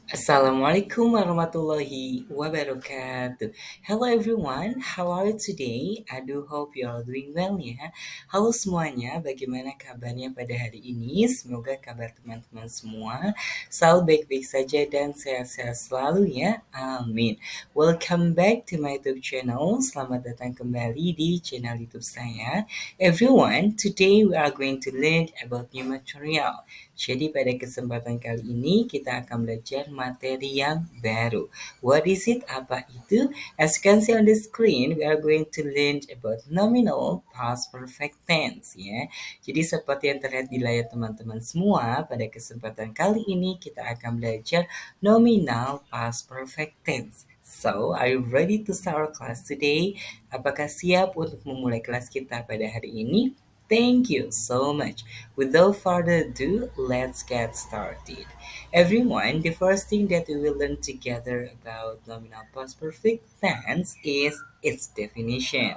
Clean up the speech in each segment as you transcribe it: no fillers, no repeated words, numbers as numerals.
Assalamualaikum warahmatullahi wabarakatuh. Hello everyone, how are you today? I do hope you are doing well ya. Halo semuanya, bagaimana kabarnya pada hari ini? Semoga kabar teman-teman semua selalu baik-baik saja dan sehat-sehat selalu ya. Amin. Welcome back to my YouTube channel. Selamat datang kembali di channel YouTube saya. Everyone, today we are going to learn about new material. Jadi pada kesempatan kali ini kita akan belajar materi yang baru. What is it? Apa itu? As you can see on the screen, we are going to learn about nominal past perfect tense ya. Jadi seperti yang terlihat di layar teman-teman semua, pada kesempatan kali ini kita akan belajar nominal past perfect tense. So, are you ready to start our class today? Apakah siap untuk memulai kelas kita pada hari ini? Thank you so much. Without further ado, let's get started. Everyone, the first thing that we will learn together about nominal past perfect tense is its definition.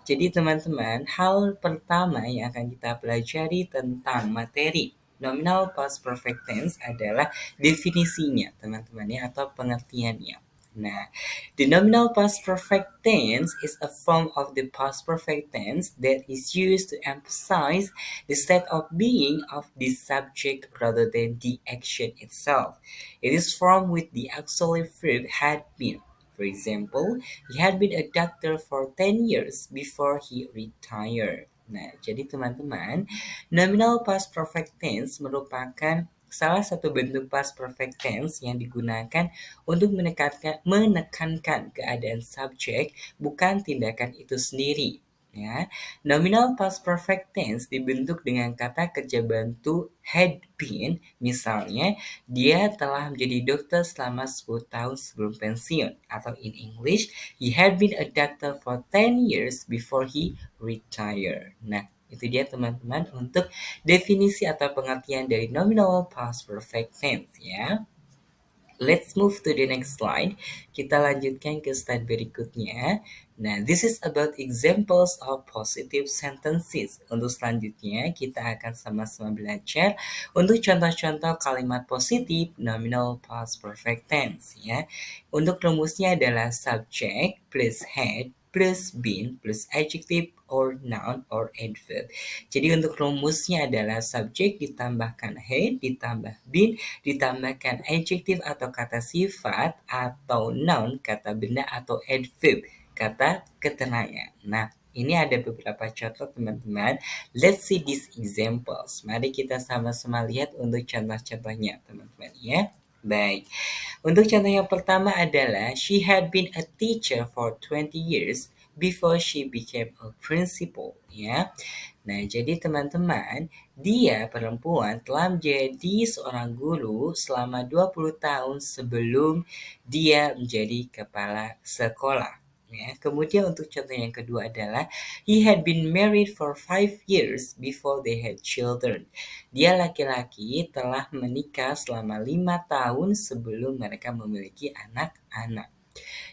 Jadi teman-teman, hal pertama yang akan kita pelajari tentang materi nominal past perfect tense adalah definisinya, teman-teman ya, atau pengertiannya. Nah, the nominal past perfect tense is a form of the past perfect tense that is used to emphasize the state of being of the subject rather than the action itself. It is formed with the auxiliary verb had been. For example, he had been a doctor for 10 years before he retired. Nah, jadi teman-teman, nominal past perfect tense merupakan salah satu bentuk past perfect tense yang digunakan untuk menekankan keadaan subjek, bukan tindakan itu sendiri. Ya, nominal past perfect tense dibentuk dengan kata kerja bantu had been. Misalnya, dia telah menjadi dokter selama 10 tahun sebelum pensiun. Atau in English, he had been a doctor for 10 years before he retired. Nah, itu dia teman-teman untuk definisi atau pengertian dari nominal past perfect tense ya. Let's move to the next slide. Kita lanjutkan ke slide berikutnya. Nah, this is about examples of positive sentences. Untuk selanjutnya, kita akan sama-sama belajar untuk contoh-contoh kalimat positif nominal past perfect tense ya. Untuk rumusnya adalah subject plus had plus been plus adjective or noun or adverb. Jadi untuk rumusnya adalah subjek ditambahkan had ditambah been ditambahkan adjective atau kata sifat atau noun kata benda atau adverb kata keterangan. Nah, ini ada beberapa contoh teman-teman. Let's see these examples. Mari kita sama-sama lihat untuk contoh-contohnya teman-teman ya. Baik. Untuk contoh yang pertama adalah she had been a teacher for 20 years before she became a principal ya. Nah, jadi teman-teman, dia perempuan telah menjadi seorang guru selama 20 tahun sebelum dia menjadi kepala sekolah. Ya, kemudian untuk contoh yang kedua adalah he had been married for 5 years before they had children. Dia laki-laki telah menikah selama 5 tahun sebelum mereka memiliki anak-anak.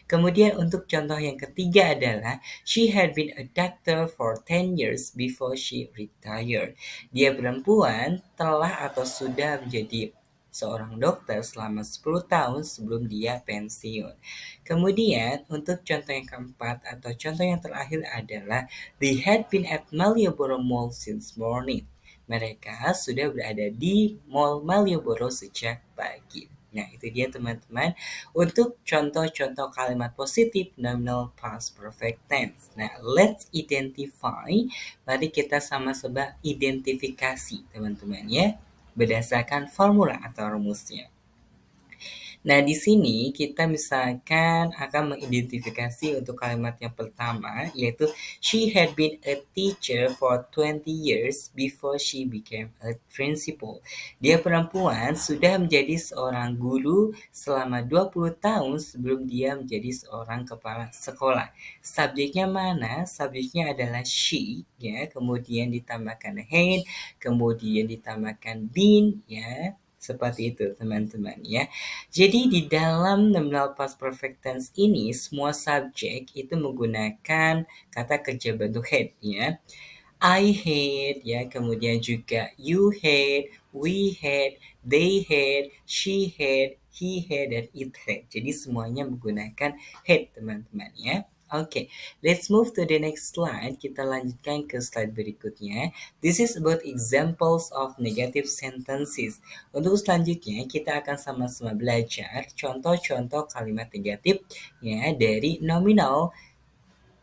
Kemudian untuk contoh yang ketiga adalah she had been a doctor for 10 years before she retired. Dia perempuan telah atau sudah menjadi seorang dokter selama 10 tahun sebelum dia pensiun. Kemudian untuk contoh yang keempat atau contoh yang terakhir adalah they had been at Malioboro Mall since morning. Mereka sudah berada di Mall Malioboro sejak pagi. Nah, itu dia teman-teman untuk contoh-contoh kalimat positif nominal past perfect tense. Nah, let's identify. Mari kita sama-sama identifikasi teman-teman ya, berdasarkan formula atau rumusnya. Nah, di sini kita misalkan akan mengidentifikasi untuk kalimat yang pertama, yaitu she had been a teacher for 20 years before she became a principal. Dia perempuan sudah menjadi seorang guru selama 20 tahun sebelum dia menjadi seorang kepala sekolah. Subjeknya mana? Subjeknya adalah she, ya, kemudian ditambahkan had, kemudian ditambahkan been, ya, seperti itu teman-teman ya. Jadi di dalam nominal past perfect tense ini semua subjek itu menggunakan kata kerja bentuk had ya. I had ya, kemudian juga you had, we had, they had, she had, he had, dan it had. Jadi semuanya menggunakan had, teman-teman ya. Oke, let's move to the next slide. Kita lanjutkan ke slide berikutnya. This is about examples of negative sentences. Untuk selanjutnya, kita akan sama-sama belajar contoh-contoh kalimat negatif ya dari nominal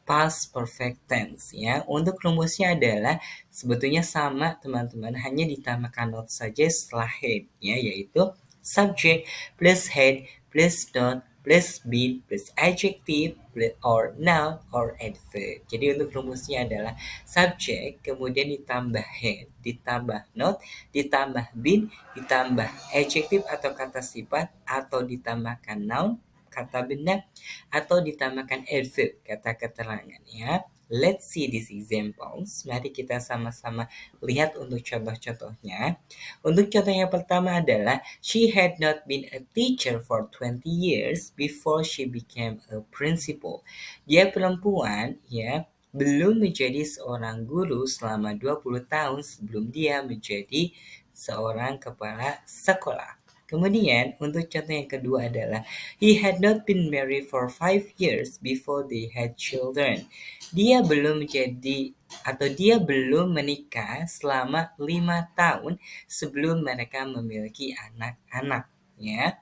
past perfect tense ya. Untuk rumusnya adalah sebetulnya sama teman-teman, hanya ditambahkan not saja setelah head ya, yaitu subject plus head plus not plus been plus adjective plus or noun or adverb. Jadi untuk rumusnya adalah subject kemudian ditambah head, ditambah not, ditambah been, ditambah adjective atau kata sifat atau ditambahkan noun kata benda atau ditambahkan adverb, kata keterangan ya. Let's see these examples. Mari kita sama-sama lihat untuk contoh-contohnya. Untuk contoh yang pertama adalah she had not been a teacher for 20 years before she became a principal. Dia perempuan ya, belum menjadi seorang guru selama 20 tahun sebelum dia menjadi seorang kepala sekolah. Kemudian untuk contoh yang kedua adalah he had not been married for 5 years before they had children. Dia belum menjadi atau dia belum menikah selama 5 tahun sebelum mereka memiliki anak-anak ya.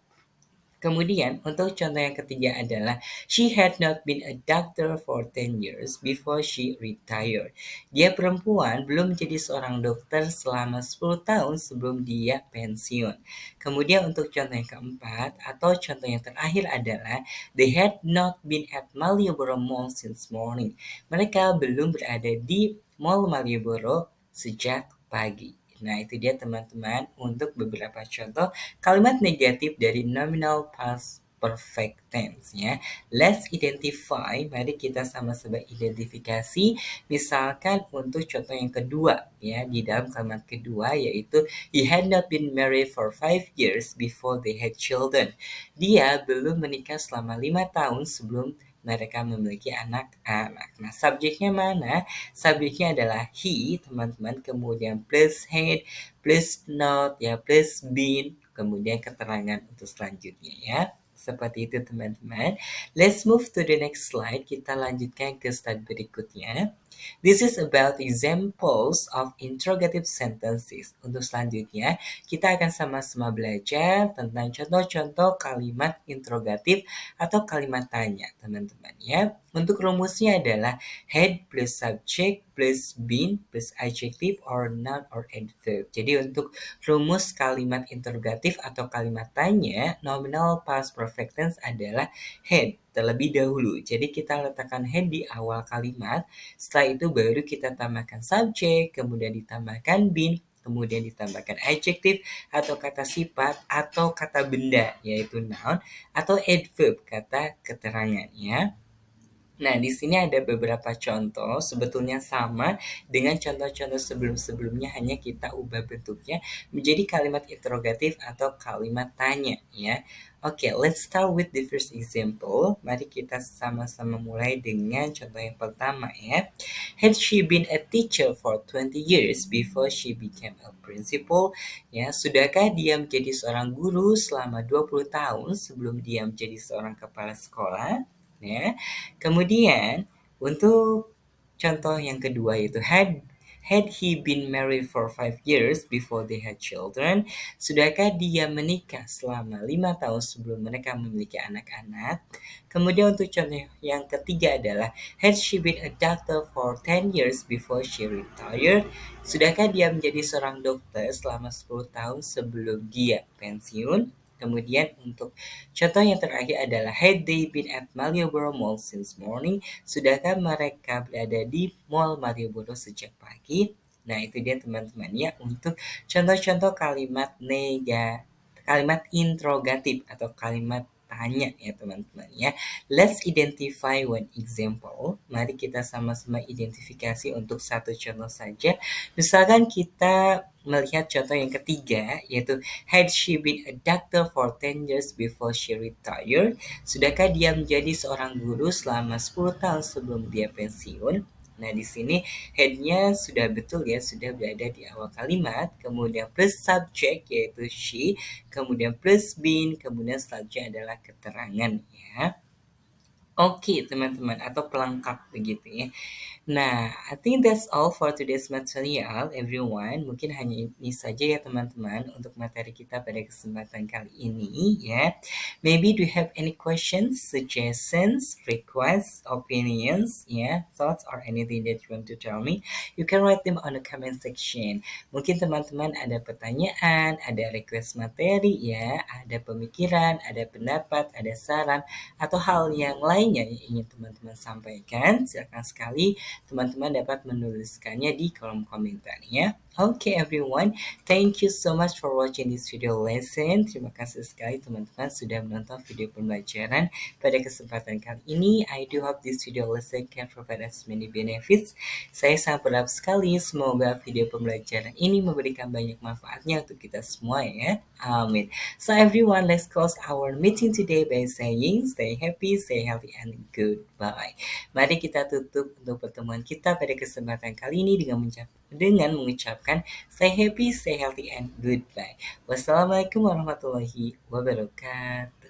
Kemudian untuk contoh yang ketiga adalah she had not been a doctor for 10 years before she retired. Dia perempuan belum menjadi seorang dokter selama 10 tahun sebelum dia pensiun. Kemudian untuk contoh yang keempat atau contoh yang terakhir adalah they had not been at Malioboro Mall since morning. Mereka belum berada di Mall Malioboro sejak pagi. Nah, itu dia teman-teman untuk beberapa contoh kalimat negatif dari nominal past perfect tense ya. Let's identify, mari kita sama-sama identifikasi. Misalkan untuk contoh yang kedua ya, di dalam kalimat kedua yaitu he had not been married for 5 years before they had children. Dia belum menikah selama 5 tahun sebelum mereka memiliki anak-anak. Nah, subjeknya mana? Subjeknya adalah he, teman-teman. Kemudian plus had, plus not, ya, plus been. Kemudian keterangan untuk selanjutnya ya. Seperti itu teman-teman. Let's move to the next slide. Kita lanjutkan ke slide berikutnya. This is about examples of interrogative sentences. Untuk selanjutnya, kita akan sama-sama belajar tentang contoh-contoh kalimat interrogatif atau kalimat tanya, teman-teman ya. Untuk rumusnya adalah had plus subject plus been plus adjective or noun or adverb. Jadi untuk rumus kalimat interrogatif atau kalimat tanya, nominal past perfect tense adalah had terlebih dahulu. Jadi kita letakkan had di awal kalimat, setelah itu baru kita tambahkan subject, kemudian ditambahkan been, kemudian ditambahkan adjective atau kata sifat atau kata benda yaitu noun atau adverb kata keterangan ya. Nah, di sini ada beberapa contoh, sebetulnya sama dengan contoh-contoh sebelum-sebelumnya, hanya kita ubah bentuknya menjadi kalimat interrogatif atau kalimat tanya ya. Oke, let's start with the first example. Mari kita sama-sama mulai dengan contoh yang pertama ya. Had she been a teacher for 20 years before she became a principal? Ya, sudahkah dia menjadi seorang guru selama 20 tahun sebelum dia menjadi seorang kepala sekolah? Ya. Kemudian untuk contoh yang kedua itu had he been married for 5 years before they had children? Sudahkah dia menikah selama 5 tahun sebelum mereka memiliki anak-anak? Kemudian untuk contoh yang ketiga adalah had she been a doctor for 10 years before she retired? Sudahkah dia menjadi seorang dokter selama 10 tahun sebelum dia pensiun? Kemudian untuk contoh yang terakhir adalah had they been at Malioboro Mall since morning? Sudahkah mereka berada di Mall Malioboro sejak pagi? Nah, itu dia teman-teman ya untuk contoh-contoh kalimat interrogatif atau kalimat tanya ya teman-teman ya. Let's identify one example. Mari kita sama-sama identifikasi untuk satu contoh saja. Misalkan kita melihat contoh yang ketiga yaitu had she been a doctor for 10 years before she retired? Sudahkah dia menjadi seorang guru selama 10 tahun sebelum dia pensiun? Nah, di sini head-nya sudah betul ya, sudah berada di awal kalimat, kemudian plus subject yaitu she, kemudian plus been, kemudian selanjutnya adalah keterangan ya. Oke, teman-teman, atau pelengkap begitu ya. Nah, I think that's all for today's material, everyone. Mungkin hanya ini saja ya, teman-teman, untuk materi kita pada kesempatan kali ini, ya. Maybe do you have any questions, suggestions, requests, opinions, ya, thoughts, or anything that you want to tell me? You can write them on the comment section. Mungkin teman-teman ada pertanyaan, ada request materi, ya, ada pemikiran, ada pendapat, ada saran, atau hal yang lainnya yang ingin teman-teman sampaikan, silakan sekali teman-teman dapat menuliskannya di kolom komentar ya. Okay everyone, thank you so much for watching this video lesson. Terima kasih sekali teman-teman sudah menonton video pembelajaran pada kesempatan kali ini. I do hope this video lesson can provide us many benefits. Saya sangat berharap sekali semoga video pembelajaran ini memberikan banyak manfaatnya untuk kita semua ya. Amin. So everyone, let's close our meeting today by saying stay happy, stay healthy, and goodbye. Mari kita tutup untuk pertemuan kita pada kesempatan kali ini dengan mengucapkan stay happy, stay healthy, and goodbye. Wassalamualaikum warahmatullahi wabarakatuh.